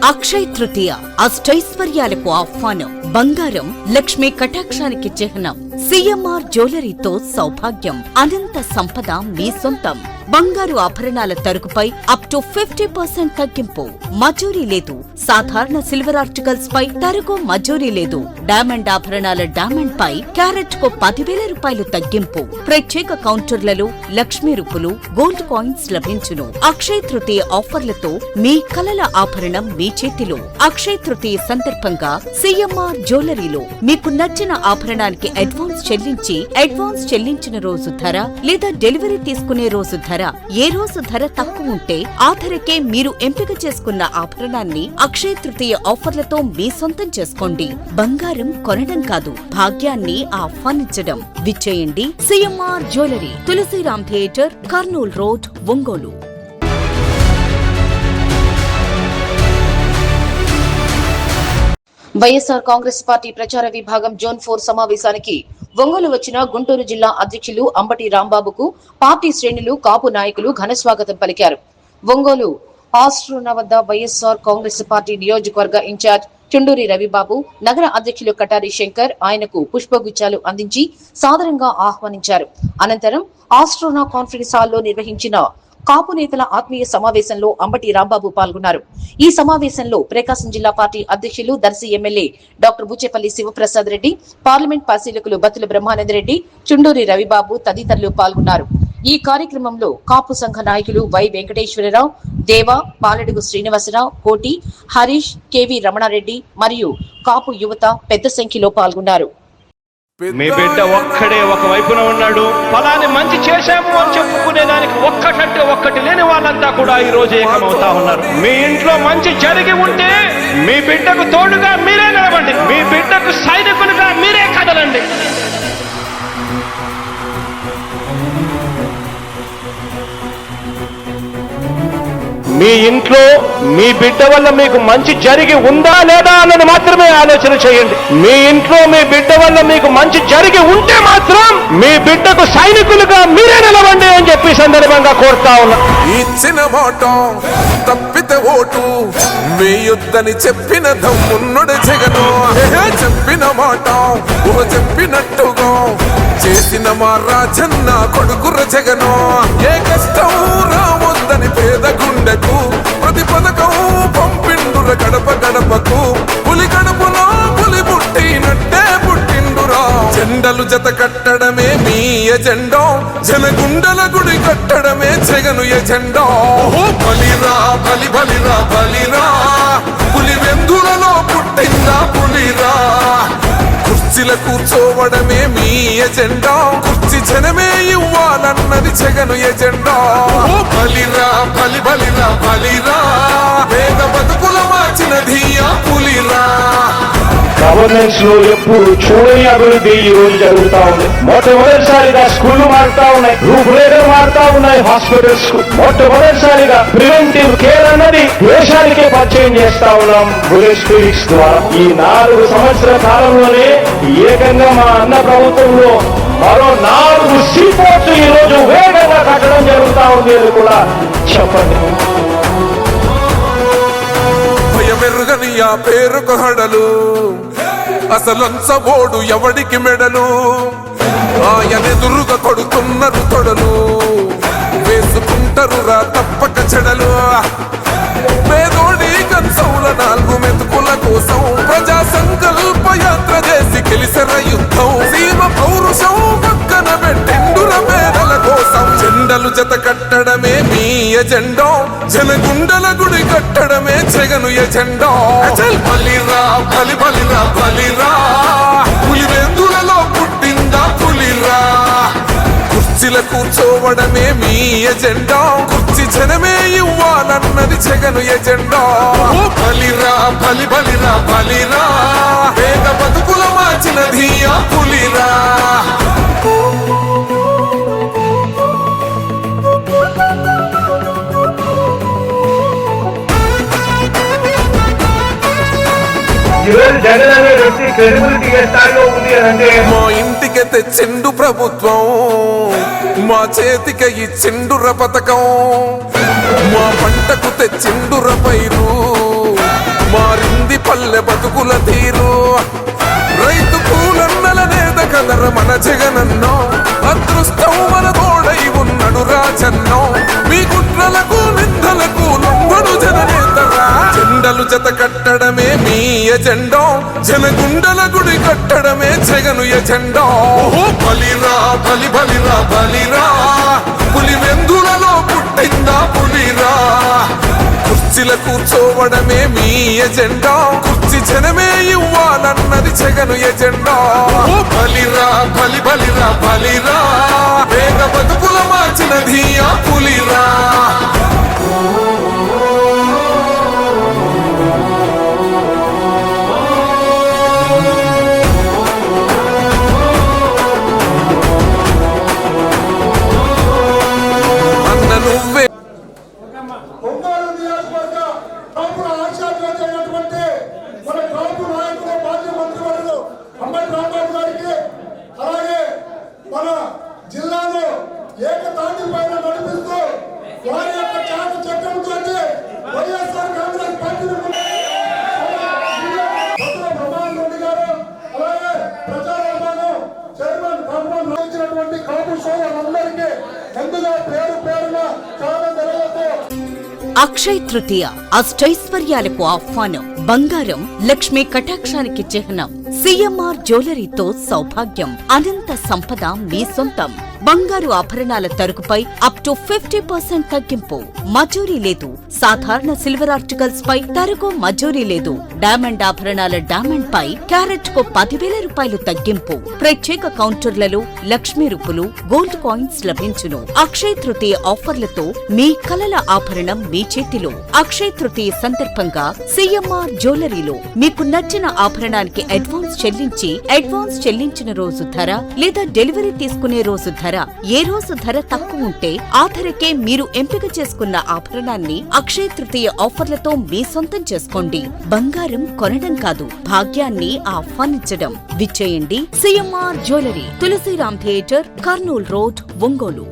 అక్షయ తృతీయ అష్టైశ్వర్యాలకు ఆహ్వానం. బంగారం లక్ష్మీ కటాక్షానికి చిహ్నం. సిఎంఆర్ జ్యువెలరీతో సౌభాగ్యం, అనంత సంపద మీ సొంతం. బంగారు ఆభరణాల తరుగుపై అప్ టు 50% తగ్గింపు. మజూరీ లేదు. సాధారణ సిల్వర్ ఆర్టికల్స్ పై తరుగు మజూరీ లేదు. డైమండ్ ఆభరణాల డైమండ్ పై క్యారెట్ కు 10,000 రూపాయలు తగ్గింపు. ప్రత్యేక కౌంటర్లలో లక్ష్మీ రూపులు, గోల్డ్ కాయిన్స్ లభించును. అక్షయ తృతీయ ఆఫర్లతో మీ కలల ఆభరణం మీ చేతిలో. అక్షయ తృతీయ సందర్భంగా సిఎంఆర్ జ్యువెలరీలో మీకు నచ్చిన ఆభరణానికి అడ్వాన్స్ చెల్లించిన రోజు ధర లేదా డెలివరీ తీసుకునే రోజు ధర, ఏ రోజు ధర తక్కువ ఉంటే ఆ ధరకే మీరు ఎంపిక చేసుకున్న ఆభరణాన్ని అక్షయ తృతీయ ఆఫర్లతో మీ సొంతం చేసుకోండి. బంగారం కొనడం కాదు, భాగ్యాన్ని ఆహ్వానించడం. విచ్చేయండి CMR jewellery, Tulasiram theatre, Kurnool road, Ongole. YSR Congress party ప్రచార విభాగం జోన్ 4 సమావేశానికి ఒంగోలు వచ్చిన గుంటూరు జిల్లా అధ్యక్షులు అంబటి రాంబాబుకు పార్టీ శ్రేణులు, కాపు నాయకులు ఘనస్వాగతం పలికారు. ఒంగోలు ఆస్ట్రోనా వద్ద వైఎస్ఆర్ కాంగ్రెస్ పార్టీ నియోజకవర్గ ఇన్ఛార్జ్ చుండూరి రవిబాబు, నగర అధ్యక్షులు కటారి శంకర్ ఆయనకు పుష్పగుచ్చాలు అందించి సాదరంగా ఆహ్వానించారు. అనంతరం ఆస్ట్రోనా కాన్ఫరెన్స్ హాల్లో నిర్వహించిన కాపు నేతల ఆత్మీయ సమావేశంలో అంబటి రాంబాబు పాల్గొన్నారు. ఈ సమావేశంలో ప్రకాశం జిల్లా పార్టీ అధ్యక్షులు, Darsi MLA doctor Boochepalli Sivaprasad Reddy, parliament పరిశీలకులు బత్తుల బ్రహ్మానందరెడ్డి, చుండూరి రవిబాబు తదితరులు పాల్గొన్నారు. ఈ కార్యక్రమంలో కాపు సంఘ నాయకులు వై వెంకటేశ్వరరావు, దేవ, పాలడుగు శ్రీనివాసరావు, కోటి, హరీష్, కెవి రమణారెడ్డి మరియు కాపు యువత పెద్ద సంఖ్యలో పాల్గొన్నారు. మీ బిడ్డ ఒక్కడే ఒక వైపున ఉన్నాడు. ఫలాన్ని మంచి చేశాము అని చెప్పుకునేదానికి ఒక్కటి లేని వాళ్ళంతా కూడా ఈ రోజు ఏకమవుతా ఉన్నారు. మీ ఇంట్లో మంచి జరిగి ఉంటే మీ బిడ్డకు తోడుగా మీరే నిలవండి. మీ బిడ్డకు సైనికులుగా మీరే కదలండి. మీ ఇంట్లో మీ బిడ్డ వల్ల మీకు మంచి జరిగి ఉందా లేదా అన్నది మాత్రమే ఆలోచన చేయండి. మీ ఇంట్లో మీ బిడ్డ వల్ల మీకు మంచి జరిగి ఉంటే మాత్రం మీ బిడ్డకు సైనికులుగా మీరే నిలవండి అని చెప్పి సందర్భంగా కోరుతా ఉన్నా. ఇచ్చిన మాట తప్పితే ఓటు మీ యుద్ధని చెప్పిన దమ్మున్నడు జగను. చెప్పిన మాట చెప్పినట్టుగా చేసిన మా రాజన్న కొడుకుర జగను. ఏ కష్టం రావద్దని పేద గుండెకు ప్రతి పథకం పంపిండుర గడప గడపకు. పులి గడపలో పులి పుట్టినట్టే పుట్టిండురా. జెండలు జత కట్టడమే మీ ఎజెండా, జనగుండల గుడి కట్టడమే జగను ఎజెండా. బలిరా బలి బలిరా బలిరా, పులి వెందులలో పుట్టిందా పులిరా. కుర్చీల కూర్చోవడమే మీ ఎజెండా, కుర్చీ జనమే ఇవ్వాలన్నది జగను ఎజెండా. బలిరా బలి బలిరా బలిరా, పేద బతుకుల మార్చినది ఆ పులిరా. గవర్నెన్స్ లో ఎప్పుడు చూడని అభివృద్ధి ఈ రోజు జరుగుతా ఉంది. మొట్టమొదటిసారిగా స్కూళ్లు మారుతా ఉన్నాయి, రూపురేఖలు మారుతా ఉన్నాయి. హాస్పిటల్స్ కు మొట్టమొదటిసారిగా ప్రివెంటివ్ కేర్ అన్నది దేశానికే పరిచయం చేస్తా ఉన్నాం బుల్లెట్ క్లినిక్స్ ద్వారా. ఈ 4 సంవత్సరాల కాలంలోనే ఏకంగా మా అన్న ప్రభుత్వంలో మరో 4 సీపోర్ట్స్ ఈ రోజు వేగంగా కట్టడం జరుగుతా ఉంది. అది కూడా చెప్పండి. భయమెరుగని ఆ పేరుకు హడలు, అసలంచబోడు ఎవడికి మెడలు. ఆయనెదురుగా కొడుతున్నారు తొడలు, వేసుకుంటారు రా తప్పక చెడలు. పేదోడి కంచౌల 4 మెతుకుల కోసం ప్రజా సంకల్ప యాత్ర చేసి గెలిసెర యుద్ధం. సీమ పౌరుషం పక్కన పెట్టిండుర పేదల కోసం. జెండలు జత కట్టడమే మీ ఎజెండా, జనగుండల గుడి కట్టడమే జగను ఎజెండా. బలిరా బలి బలిరా బలిరా, పులి వెందులలో పుట్టిందా పులిరా. కుర్చీల కూర్చోవడమే మీ ఎజెండా, కుర్చీ జనమే ఇవ్వాలన్నది జగను ఎజెండా. బలిరా బలి బలిరా బలిరా, పేద బతుకుల మార్చినది ఆ పులిరా. జగన్ అనే వ్యక్తి క్రెడిబిలిటీ ఏ స్థాయిలో ఉంది అంటే మా ఇంటికి తెచ్చిండు ప్రభుత్వం, మా చేతికి ఇచ్చిండుర పథకం. మా పంటకు తెచ్చిండుర పైరు, పల్లె బతుకుల తీరు రైతు కూలన్నల నేత కదర మన జగనన్నో అదృష్టం మన తోడై ఉన్నడు రాజన్నో మీ కుట్రలకు నిందలకు లొంగడు జననేతరా జెండలు జత కట్టడమే మీ ఎజెండో జనగుండల గుడి కట్టడమే జగను ఎజెండో బలిరా బలి బలిరా బలిరా పులి వెందులలో పుట్టిందా పులిరా కుర్చీల కూర్చోవడమే మీ ఎజెండా కుర్చీ జనమే ఇవ్వాలన్నది జగను ఎజెండా బలిరా బలి బలిరా బలిరా వేగ బతుకుల మార్చినది ఆ పులిరా అన్న నువ్వే ఒంగోలు నియోజకవర్గ కాపుల ఆశాజ్యోతి అయినటువంటి మన కాపు నాయకులు మాజీ మంత్రివర్యులు అంబటి రాంబాబు గారికి అలాగే మన జిల్లాలో ఏకతాటి పైన నడిపిస్తూ వారి యొక్క చాట చక్రంతో వైఎస్ఆర్ కాంగ్రెస్ పార్టీని బ్రహ్మానంద రెడ్డి గారు అలాగే ప్రజారామాను చైర్మన్ బ్రహ్మాన్ రాయించినటువంటి కాపు సోదరులందరికీ ముందుగా పేరు పేరున చాలా ధరలతో అక్షయ్ తృతీయ అష్టైశ్వర్యాలకు ఆహ్వానం బంగారం లక్ష్మీ కటాక్షానికి చిహ్నం సిఎంఆర్ జ్యువెలరీతో సౌభాగ్యం అనంత సంపద మీ సొంతం బంగారు ఆభరణాల తరుగుపై అప్ టు 50% తగ్గింపు మజూరీ లేదు సాధారణ సిల్వర్ ఆర్టికల్స్ పై తరుగు మజూరీ లేదు డైమండ్ ఆభరణాల డైమండ్ పై క్యారెట్ కు 10,000 రూపాయలు తగ్గింపు ప్రత్యేక కౌంటర్లలో లక్ష్మీ రూపులు గోల్డ్ కాయిన్స్ లభించును అక్షయ్ తృతీయ ఆఫర్లతో మీ కలల ఆభరణం మీ చేతిలో అక్షయ్ తృతీయ సందర్భంగా సిఎంఆర్ జ్యువెలరీలో మీకు నచ్చిన ఆభరణానికి అడ్వాన్స్ చెల్లించిన రోజు ధర లేదా డెలివరీ తీసుకునే రోజు ధర ఏ రోజు ధర తక్కువ ఉంటే ఆ ధరకే మీరు ఎంపిక చేసుకున్న ఆభరణాన్ని అక్షయ తృతీయ ఆఫర్లతో మీ సొంతం చేసుకోండి బంగారం కొనడం కాదు భాగ్యాన్ని ఆహ్వానించడం విచ్చేయండి CMR jewellery Tulasiram theatre Kurnool road Ongole